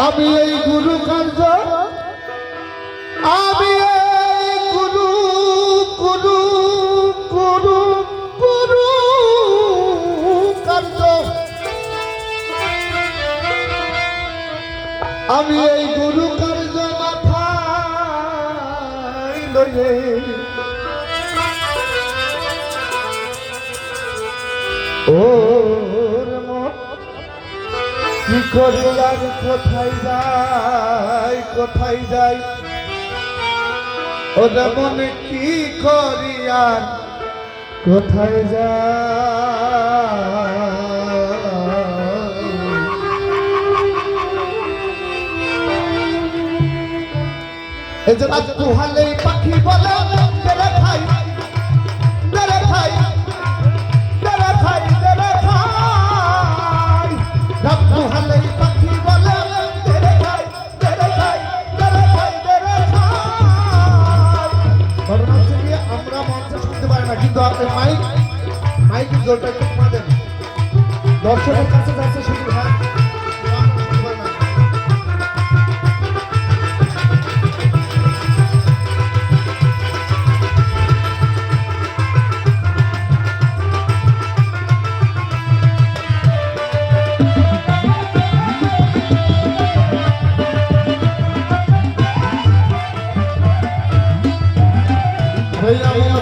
আমি এই গুরু কার্য আমি এই গুরু গুরু গুরু গুরু কার্য আমি এই গুরু কার্য মাথায় লইয়ে ওর মন কি করে আর কোথায় যাই ওর মনে কি করি আর কোথায় যায় এই যে আজ তুহালে পাখি বলে তেরে খাই তেরে খাই তেরে খাই তেরে খাই রাত তুহালে পাখি বলে তেরে খাই তেরে খাই তেরে খাই তেরে খাই ঘটনা হচ্ছে কি আমরা মঞ্চে শুনতে পারি না কিন্তু আপনি মাইক জোরটা একটু কমা দেন দর্শকের কাছে যাচ্ছে শুধু হ্যাঁ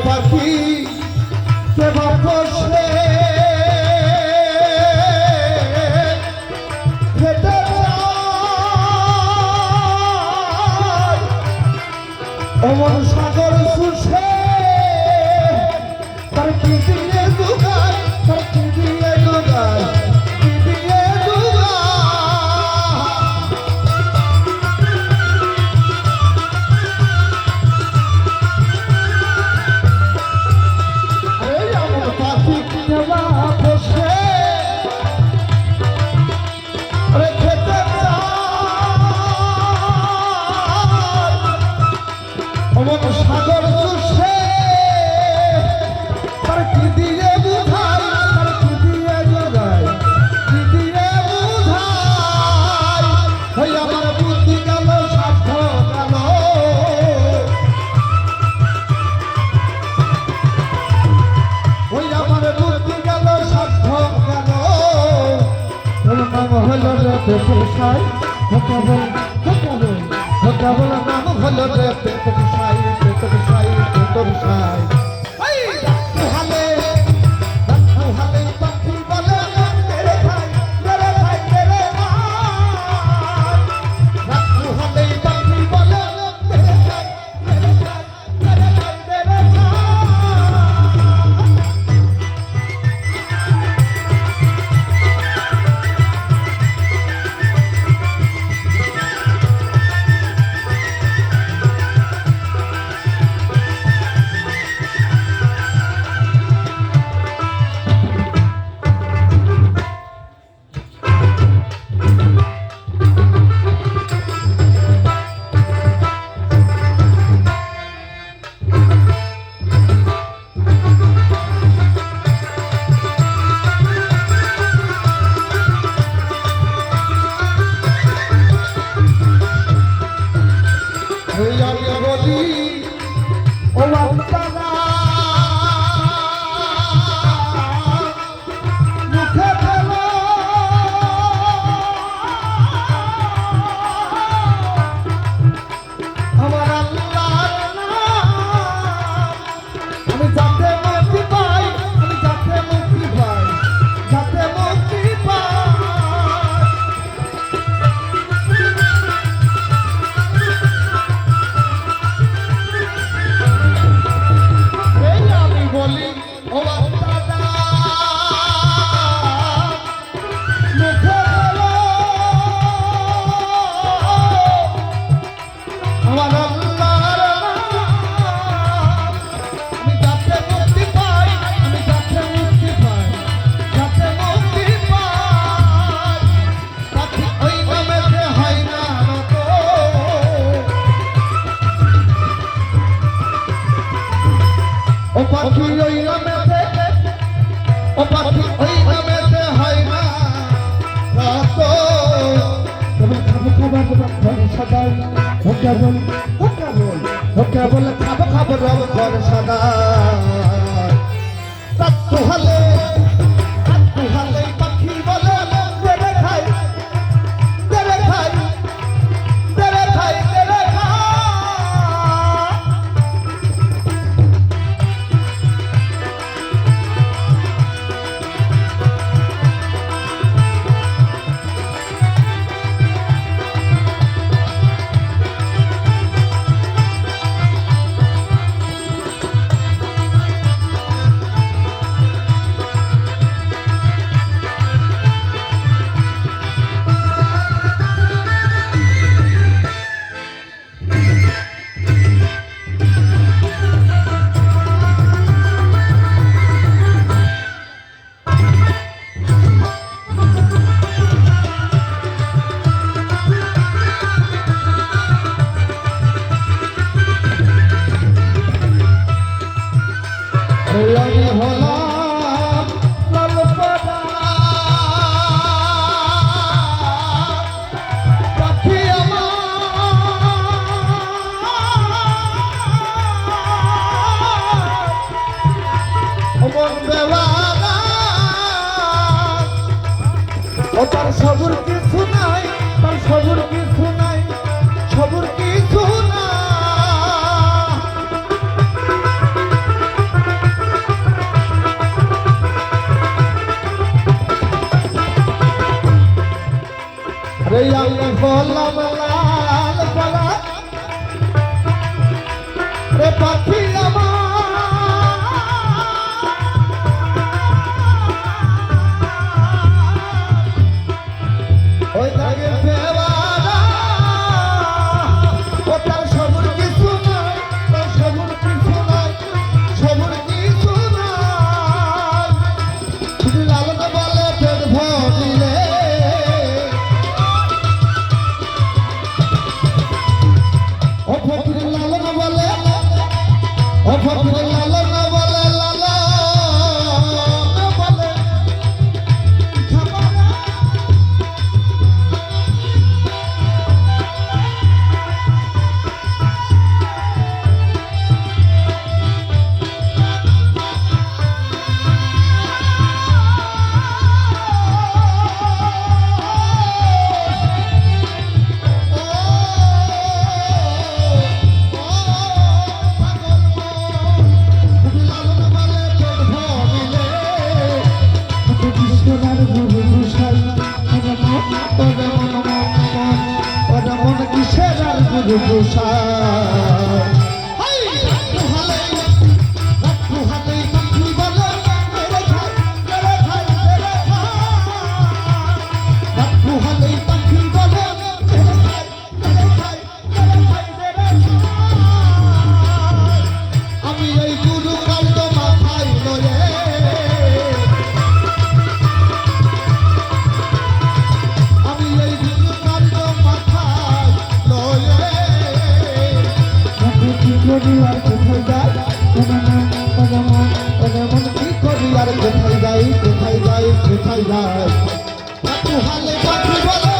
পাখি কেবা বসে খেতে অমন সাগর সুষে তার কি দিয়ে দুগায় তার কি দিয়ে দুগায় কি দিয়ে সাগর সুষে তার কি দিয়ে বুঝাই তার কি দিয়ে যোগাই কি দিয়ে বুঝাই হই আমার বুদ্ধি গেল সাধ্য গেল হই আমার বুদ্ধি গেল সাধ্য গেল তোর নাম হলো রে পেশাই কেবল নাম হলো রে পেশাই তোর সাই হালে পাখি বলে তেরে খাই তেরে খাই তেরে হালে পাখি বলে তেরে খাই তেরে খাই তেরে খাই তেরে পাখি ওই নামেতে ও পাখি ওই নামেতে হয় না রাত তবে খাবার ভরসা দাও ও কেবল ও কেবল ও কেবল খাবো খাবো রব ভরসা দাও তাত্তু হলে পাখি বলে দেরে খাই দেরে খাই দেরে খাই দেরে খাই আমি হলাম লালপনা পাখি আমার মন বেওয়ানা ও তার সবুর কিছু নাই তার সবুর কিছু নাই সবুর কিছু নাই রে আমি বললাম লাল বলা রে পাখি আমার ওই লাগে বেওয়ানা ও তার সবুর কিছু নাই তার সবুর কিছু নাই সবুর কিছু নাই শুধু লালন বলে পেট ভরিলে ও ফকির লালন বলে ও ফকির লালন বলে লালন বলে খাবানা আমি এই গুরু কান্ত মাথায় লয়ে আমি এই গুরু কান্ত মাথায় লয়ে কি করি আর কোথায় যাই কি করি আর কোথায় যাই কোথায় যাই কোথায় যাই হালে পাখি বলে